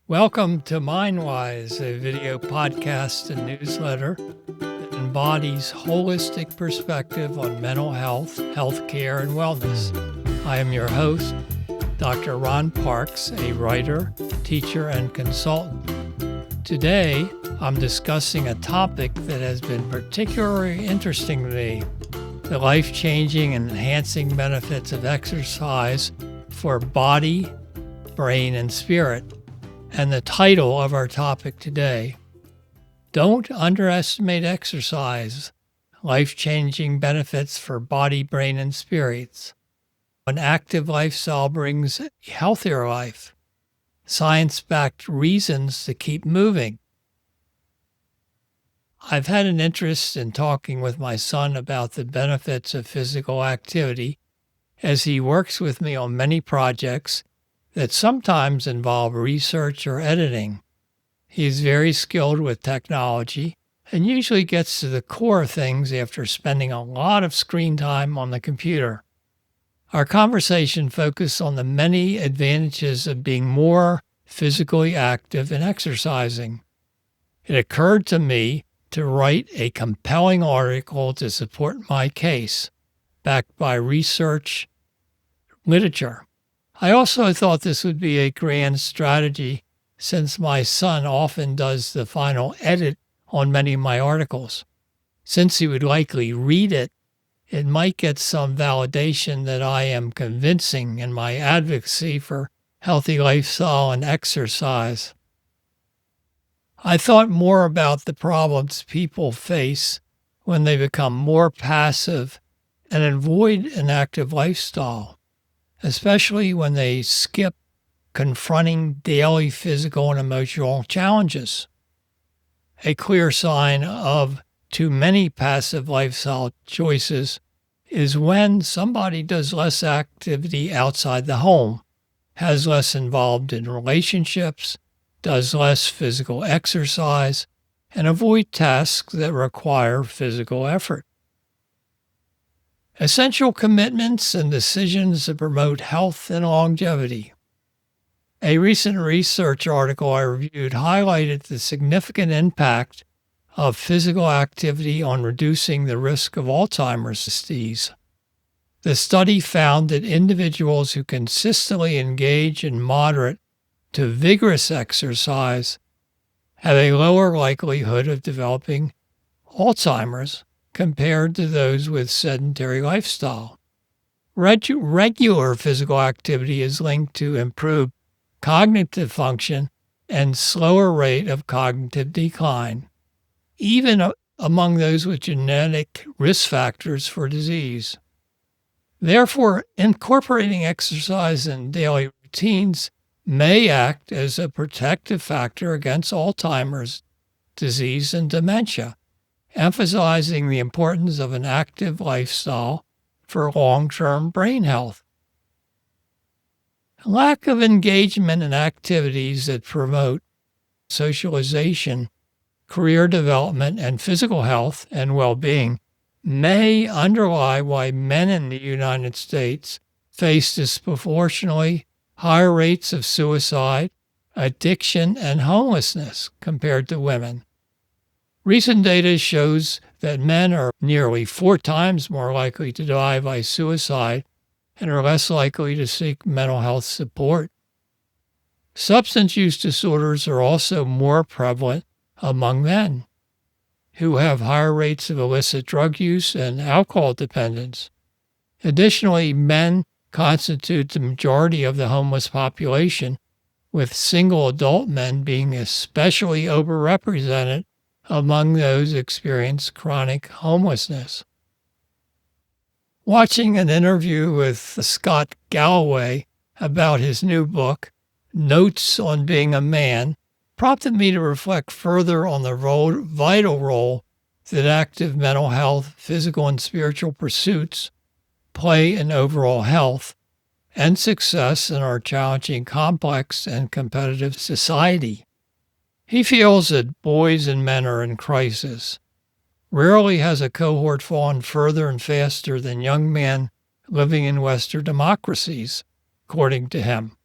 Welcome to MindWise, a video podcast and newsletter that embodies holistic perspective on mental health, healthcare, and wellness. I am your host, Dr. Ron Parks, a writer, teacher, and consultant. Today, I'm discussing a topic that has been particularly interesting to me, the life-changing and enhancing benefits of exercise for body, brain, and spirit. And the title of our topic today, Don't Underestimate Exercise, Life-Changing Benefits for Body, Brain, and Spirits. An active lifestyle brings a healthier life. Science-backed reasons to keep moving. I've had an interest in talking with my son about the benefits of physical activity as he works with me on many projects that sometimes involve research or editing. He is very skilled with technology and usually gets to the core of things after spending a lot of screen time on the computer. Our conversation focused on the many advantages of being more physically active and exercising. It occurred to me to write a compelling article to support my case, backed by research literature. I also thought this would be a grand strategy since my son often does the final edit on many of my articles. Since he would likely read it, it might get some validation that I am convincing in my advocacy for healthy lifestyle and exercise. I thought more about the problems people face when they become more passive and avoid an active lifestyle, especially when they skip confronting daily physical and emotional challenges. A clear sign of too many passive lifestyle choices is when somebody does less activity outside the home, has less involved in relationships, does less physical exercise, and avoid tasks that require physical effort. Essential commitments and decisions to promote health and longevity. A recent research article I reviewed highlighted the significant impact of physical activity on reducing the risk of Alzheimer's disease. The study found that individuals who consistently engage in moderate to vigorous exercise have a lower likelihood of developing Alzheimer's compared to those with sedentary lifestyle. Regular physical activity is linked to improved cognitive function and slower rate of cognitive decline, even among those with genetic risk factors for disease. Therefore, incorporating exercise in daily routines may act as a protective factor against Alzheimer's disease and dementia, emphasizing the importance of an active lifestyle for long-term brain health. Lack of engagement in activities that promote socialization, career development, and physical health and well-being may underlie why men in the United States face disproportionately higher rates of suicide, addiction, and homelessness compared to women. Recent data shows that men are nearly 4 times more likely to die by suicide and are less likely to seek mental health support. Substance use disorders are also more prevalent among men, who have higher rates of illicit drug use and alcohol dependence. Additionally, men constitute the majority of the homeless population, with single adult men being especially overrepresented among those experiencing chronic homelessness. Watching an interview with Scott Galloway about his new book, Notes on Being a Man, prompted me to reflect further on the vital role that active mental health, physical and spiritual pursuits play in overall health and success in our challenging, complex, and competitive society. He feels that boys and men are in crisis. Rarely has a cohort fallen further and faster than young men living in Western democracies, according to him.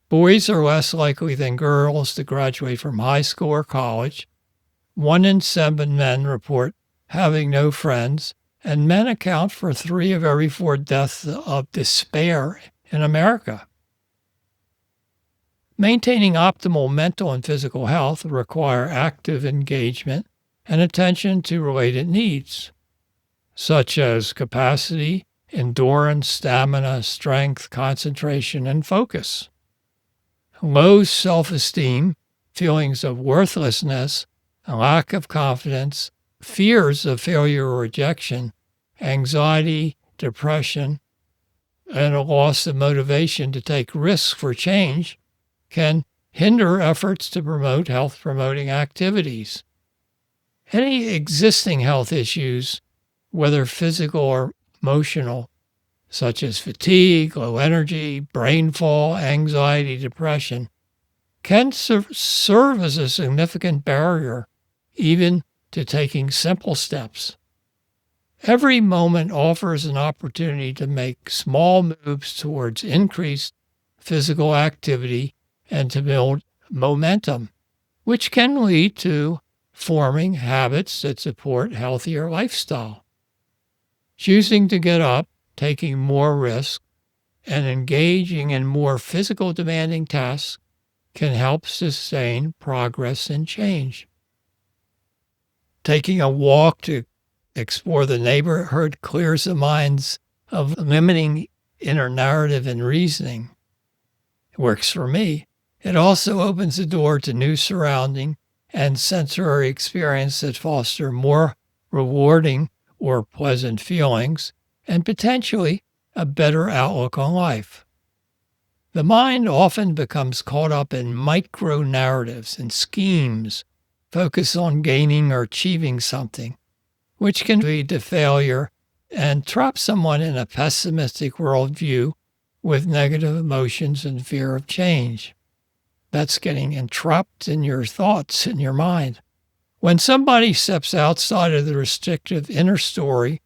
Boys are less likely than girls to graduate from high school or college. 1 in 7 men report having no friends, and men account for 3 of every 4 deaths of despair in America. Maintaining optimal mental and physical health require active engagement and attention to related needs, such as capacity, endurance, stamina, strength, concentration, and focus. Low self-esteem, feelings of worthlessness, a lack of confidence, fears of failure or rejection, anxiety, depression, and a loss of motivation to take risks for change can hinder efforts to promote health-promoting activities. Any existing health issues, whether physical or emotional, such as fatigue, low energy, brain fog, anxiety, depression, can serve as a significant barrier even to taking simple steps. Every moment offers an opportunity to make small moves towards increased physical activity and to build momentum, which can lead to forming habits that support healthier lifestyle. Choosing to get up, taking more risk, and engaging in more physical demanding tasks can help sustain progress and change. Taking a walk to explore the neighborhood clears the minds of limiting inner narrative and reasoning. It works for me. It also opens the door to new surrounding and sensory experience that foster more rewarding or pleasant feelings and potentially a better outlook on life. The mind often becomes caught up in micro narratives and schemes focused on gaining or achieving something, which can lead to failure and trap someone in a pessimistic worldview with negative emotions and fear of change. That's getting entrapped in your thoughts, in your mind. When somebody steps outside of the restrictive inner story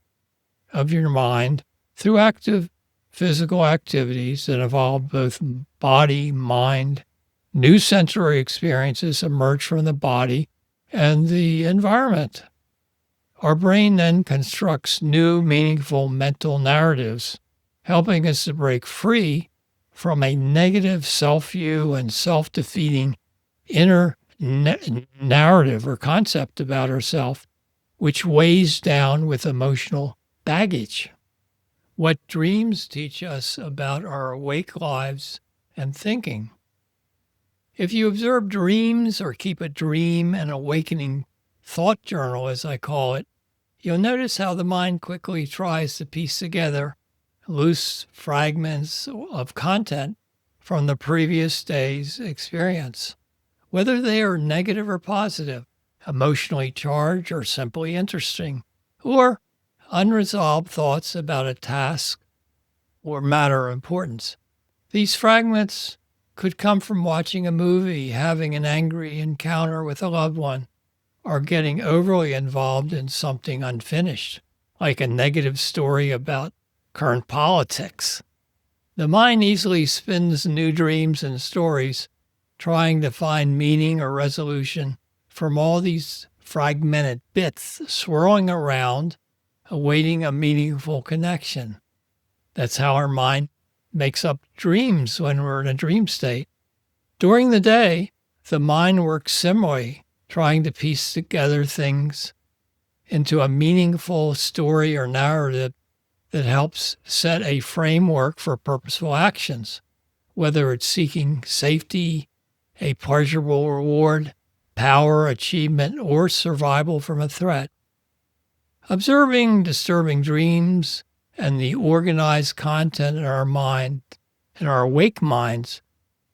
of your mind through active physical activities that involve both body, mind, new sensory experiences emerge from the body and the environment. Our brain then constructs new, meaningful mental narratives, helping us to break free from a negative self-view and self-defeating inner narrative or concept about ourselves, which weighs down with emotional baggage. What dreams teach us about our awake lives and thinking. If you observe dreams or keep a dream and awakening thought journal, as I call it, you'll notice how the mind quickly tries to piece together loose fragments of content from the previous day's experience, whether they are negative or positive, emotionally charged or simply interesting, or unresolved thoughts about a task or matter of importance. These fragments could come from watching a movie, having an angry encounter with a loved one, or getting overly involved in something unfinished, like a negative story about current politics. The mind easily spins new dreams and stories, trying to find meaning or resolution from all these fragmented bits swirling around, awaiting a meaningful connection. That's how our mind makes up dreams when we're in a dream state. During the day, the mind works similarly, trying to piece together things into a meaningful story or narrative that helps set a framework for purposeful actions, whether it's seeking safety, a pleasurable reward, power, achievement, or survival from a threat. Observing disturbing dreams and the organized content in our mind, in our awake minds,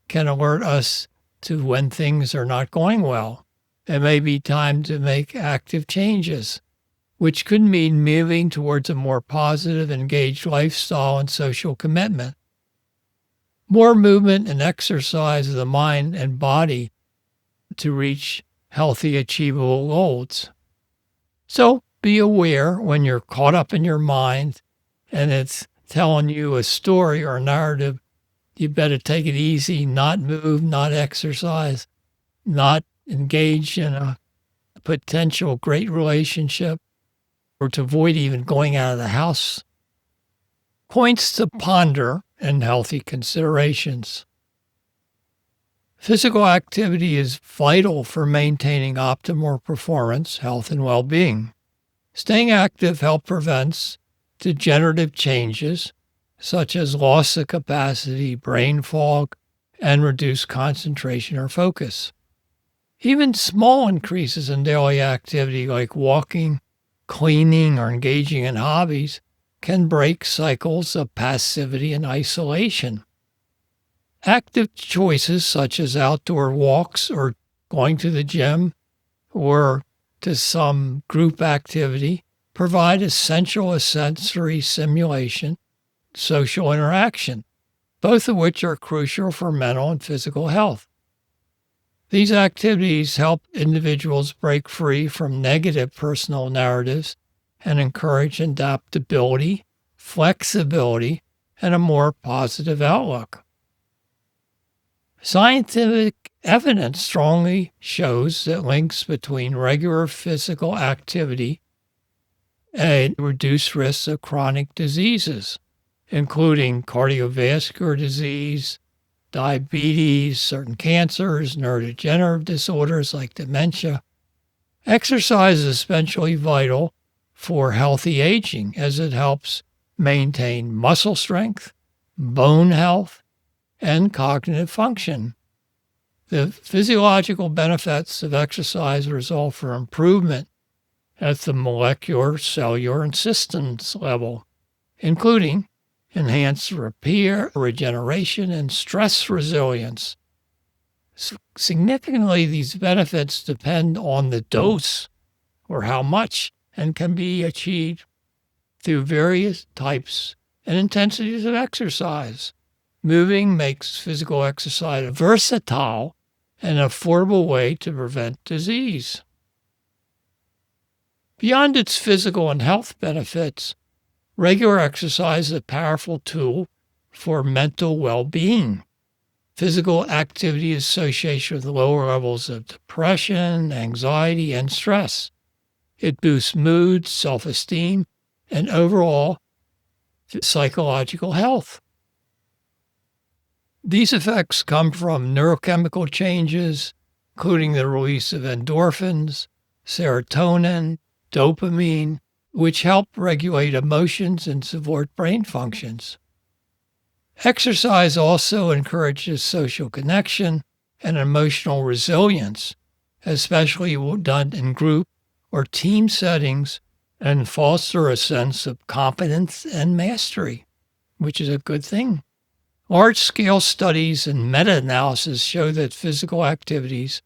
can alert us to when things are not going well. It may be time to make active changes, which could mean moving towards a more positive, engaged lifestyle and social commitment. More movement and exercise of the mind and body to reach healthy, achievable goals. So be aware when you're caught up in your mind and it's telling you a story or a narrative you better take it easy, not move, not exercise, not engage in a potential great relationship, or to avoid even going out of the house. Points to ponder and healthy considerations. Physical activity is vital for maintaining optimal performance, health, and well-being. Staying active helps prevent degenerative changes such as loss of capacity, brain fog, and reduced concentration or focus. Even small increases in daily activity like walking, cleaning, or engaging in hobbies can break cycles of passivity and isolation. Active choices such as outdoor walks or going to the gym or to some group activity provide essential sensory stimulation, social interaction, both of which are crucial for mental and physical health. These activities help individuals break free from negative personal narratives and encourage adaptability, flexibility, and a more positive outlook. Scientific evidence strongly shows that links between regular physical activity and reduced risks of chronic diseases, including cardiovascular disease, diabetes, certain cancers, neurodegenerative disorders like dementia. Exercise is especially vital for healthy aging as it helps maintain muscle strength, bone health, and cognitive function. The physiological benefits of exercise result for improvement at the molecular, cellular, and systems level, including enhanced repair, regeneration, and stress resilience. Significantly, these benefits depend on the dose or how much and can be achieved through various types and intensities of exercise. Moving makes physical exercise a versatile and affordable way to prevent disease. Beyond its physical and health benefits, regular exercise is a powerful tool for mental well-being. Physical activity is associated with lower levels of depression, anxiety, and stress. It boosts mood, self-esteem, and overall psychological health. These effects come from neurochemical changes, including the release of endorphins, serotonin, dopamine, which help regulate emotions and support brain functions. Exercise also encourages social connection and emotional resilience, especially done in group or team settings, and foster a sense of competence and mastery, which is a good thing. Large-scale studies and meta-analysis show that physical activities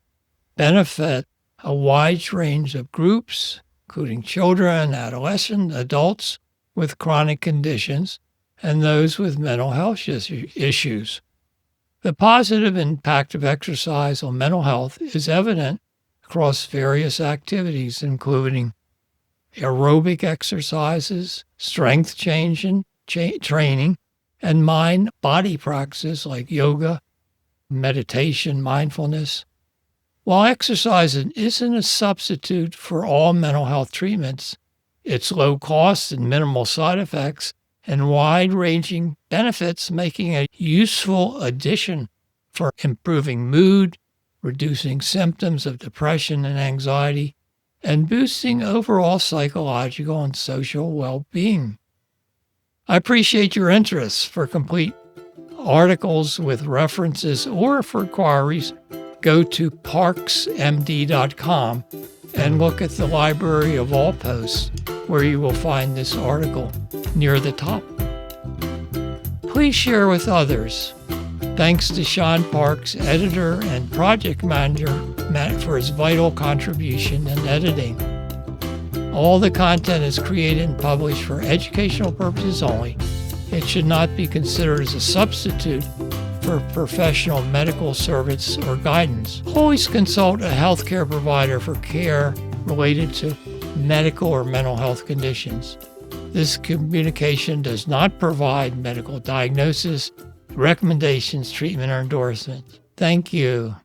benefit a wide range of groups, including children, adolescents, adults with chronic conditions, and those with mental health issues. The positive impact of exercise on mental health is evident across various activities, including aerobic exercises, strength training, and mind-body practices like yoga, meditation, mindfulness. While exercise isn't a substitute for all mental health treatments, its low cost and minimal side effects and wide-ranging benefits making a useful addition for improving mood, reducing symptoms of depression and anxiety, and boosting overall psychological and social well-being. I appreciate your interest. For complete articles with references or for inquiries, go to parksmd.com and look at the library of all posts where you will find this article near the top. Please share with others. Thanks to Sean Parks, editor and project manager, for his vital contribution in editing. All the content is created and published for educational purposes only. It should not be considered as a substitute for professional medical service or guidance. Always consult a healthcare provider for care related to medical or mental health conditions. This communication does not provide medical diagnosis, recommendations, treatment, or endorsements. Thank you.